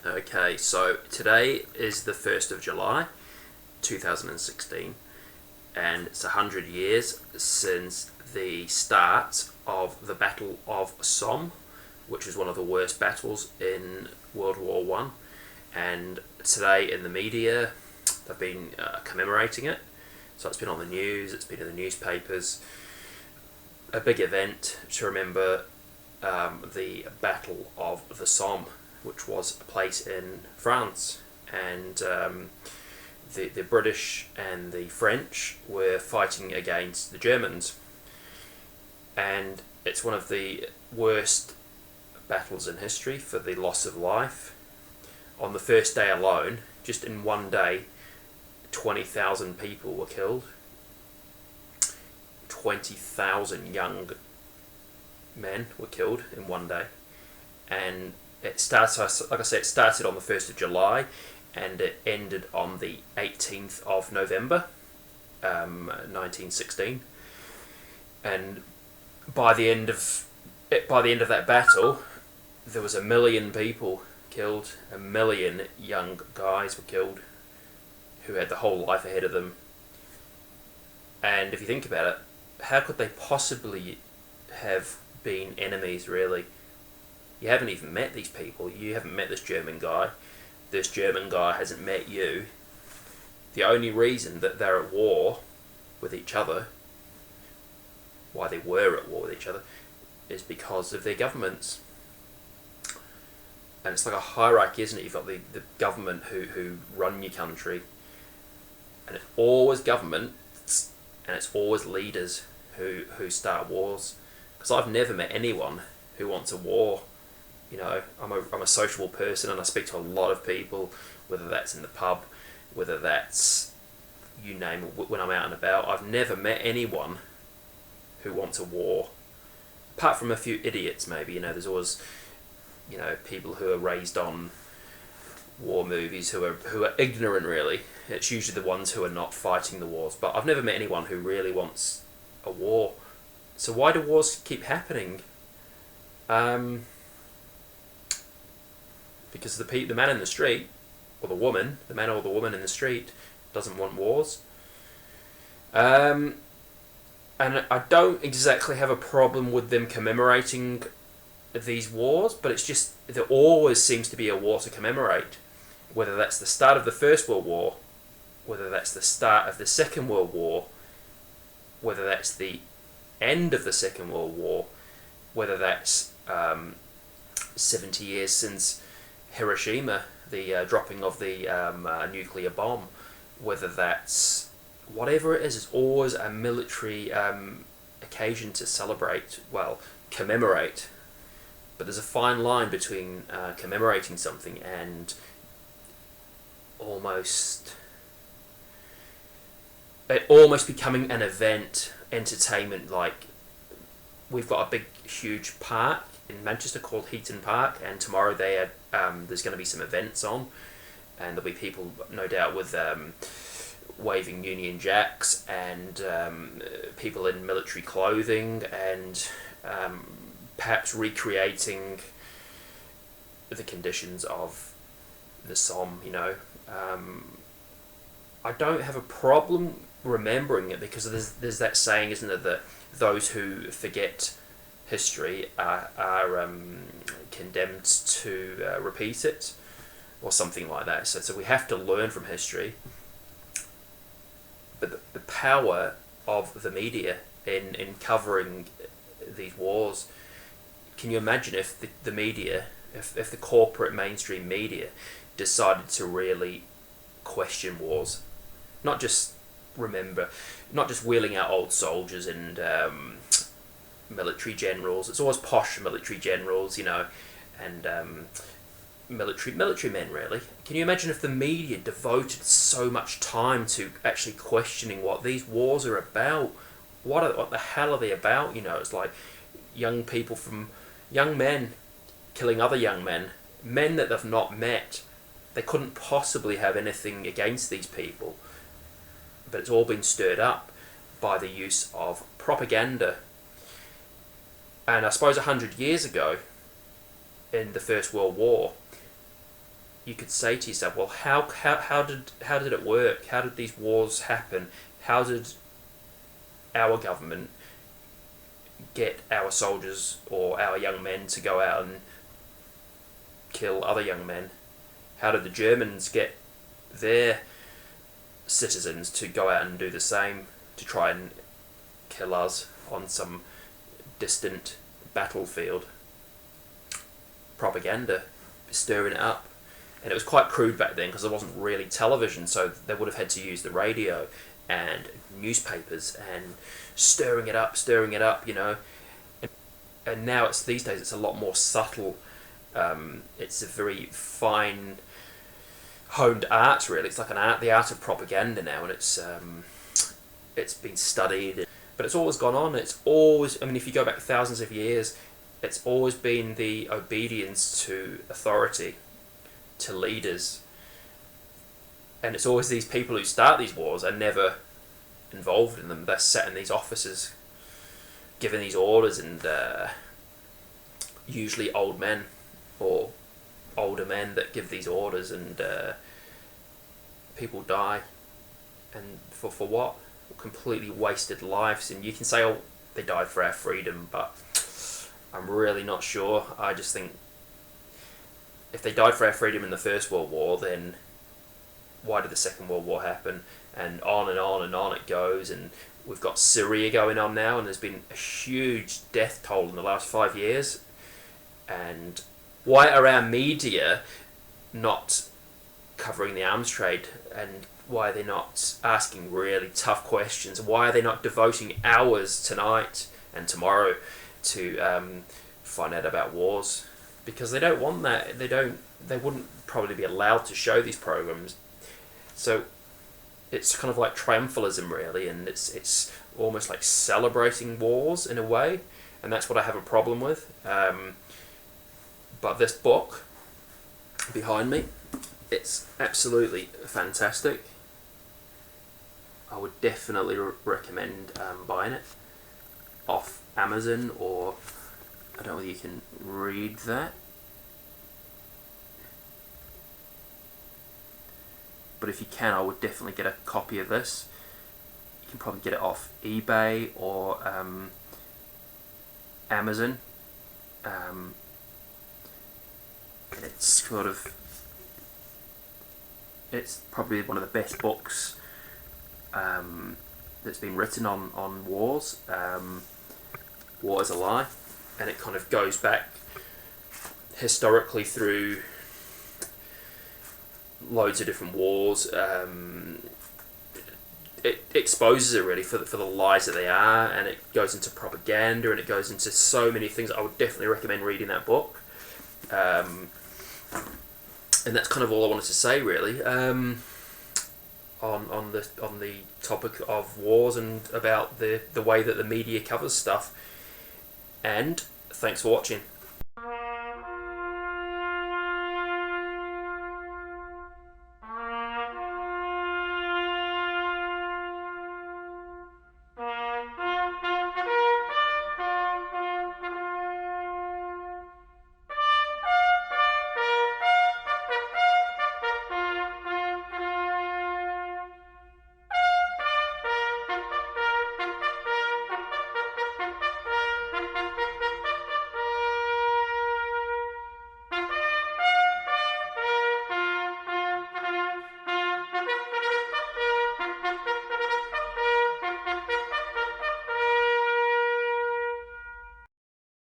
Okay, so today is the 1st of July 2016, and it's 100 years since the start of the Battle of Somme, which was one of the worst battles in World War One. And today in the media, they've been commemorating it. So it's been on the news, it's been in the newspapers. A big event to remember the Battle of the Somme, which was a place in France, and the British and the French were fighting against the Germans, and it's one of the worst battles in history for the loss of life. On the first day alone, just in one day, 20,000 people were killed. 20,000 young men were killed in one day, and it starts, like I said, it started on the 1st of July and it ended on the 18th of November 1916. And by the end of that battle, there was 1 million people killed. 1 million young guys were killed who had the whole life ahead of them. And if you think about it, how could they possibly have been enemies, really? You haven't even met these people. You haven't met this German guy. This German guy hasn't met you. The only reason that they're at war with each other, why they were at war with each other, is because of their governments. And it's like a hierarchy, isn't it? You've got the government who run your country, and it's always government, and it's always leaders who start wars. Because I've never met anyone who wants a war. You know, I'm a sociable person, and I speak to a lot of people, whether that's in the pub, whether that's, you name it, when I'm out and about. I've never met anyone who wants a war, apart from a few idiots maybe. You know, there's always, you know, people who are raised on war movies who are ignorant, really. It's usually the ones who are not fighting the wars. But I've never met anyone who really wants a war. So why do wars keep happening? Because the man in the street, or the man or the woman in the street, doesn't want wars. And I don't exactly have a problem with them commemorating these wars, but it's just there always seems to be a war to commemorate. Whether that's the start of the First World War, whether that's the start of the Second World War, whether that's the end of the Second World War, whether that's 70 years since Hiroshima, the dropping of the nuclear bomb, whether that's whatever it is, it's always a military occasion to celebrate, well, commemorate. But there's a fine line between commemorating something and almost becoming an event, entertainment. Like, we've got a big, huge park in Manchester called Heaton Park, and tomorrow there's going to be some events on, and there'll be people, no doubt, with waving Union Jacks, and people in military clothing, and perhaps recreating the conditions of the Somme. You know, I don't have a problem remembering it, because there's that saying, isn't there, that those who forget history are condemned to repeat it, or something like that. So we have to learn from history. But the power of the media in covering these wars, can you imagine if the media, if the corporate mainstream media decided to really question wars, not just wheeling out old soldiers and military generals. It's always posh military generals, you know, and military men, really. Can you imagine if the media devoted so much time to actually questioning what these wars are about? What the hell are they about? You know, it's like young men killing other young men that they've not met. They couldn't possibly have anything against these people, but it's all been stirred up by the use of propaganda. And I suppose 100 years ago, in the First World War, you could say to yourself, well, how did it work? How did these wars happen? How did our government get our soldiers or our young men to go out and kill other young men? How did the Germans get their citizens to go out and do the same, to try and kill us on some distant battlefield? Propaganda, stirring it up. And it was quite crude back then because there wasn't really television, so they would have had to use the radio and newspapers and stirring it up, you know. And now these days it's a lot more subtle. It's a very fine, honed art, really. It's like the art of propaganda now, and it's been studied, but it's always gone on. It's always, I mean, if you go back thousands of years, it's always been the obedience to authority, to leaders, and it's always these people who start these wars are never involved in them. They're sat in these offices giving these orders, and usually old men or older men that give these orders, and people die, and for what? Completely wasted lives. And you can say, oh, they died for our freedom, but I'm really not sure. I just think if they died for our freedom in the First World War, then why did the Second World War happen? And on and on and on it goes. And we've got Syria going on now, and there's been a huge death toll in the last 5 years. And why are our media not covering the arms trade? And why are they not asking really tough questions? Why are they not devoting hours tonight and tomorrow to find out about wars? Because they don't want that. They wouldn't probably be allowed to show these programs. So it's kind of like triumphalism, really, and it's almost like celebrating wars in a way, and that's what I have a problem with. But this book behind me, it's absolutely fantastic. I would definitely recommend buying it off Amazon, or I don't know whether you can read that. But if you can, I would definitely get a copy of this. You can probably get it off eBay or Amazon. It's probably one of the best books that's been written on wars. War is a Lie, and it kind of goes back historically through loads of different wars. It exposes it really for the lies that they are, and it goes into propaganda, and it goes into so many things. I would definitely recommend reading that book. And that's kind of all I wanted to say, really, on the topic of wars and about the way that the media covers stuff. And thanks for watching.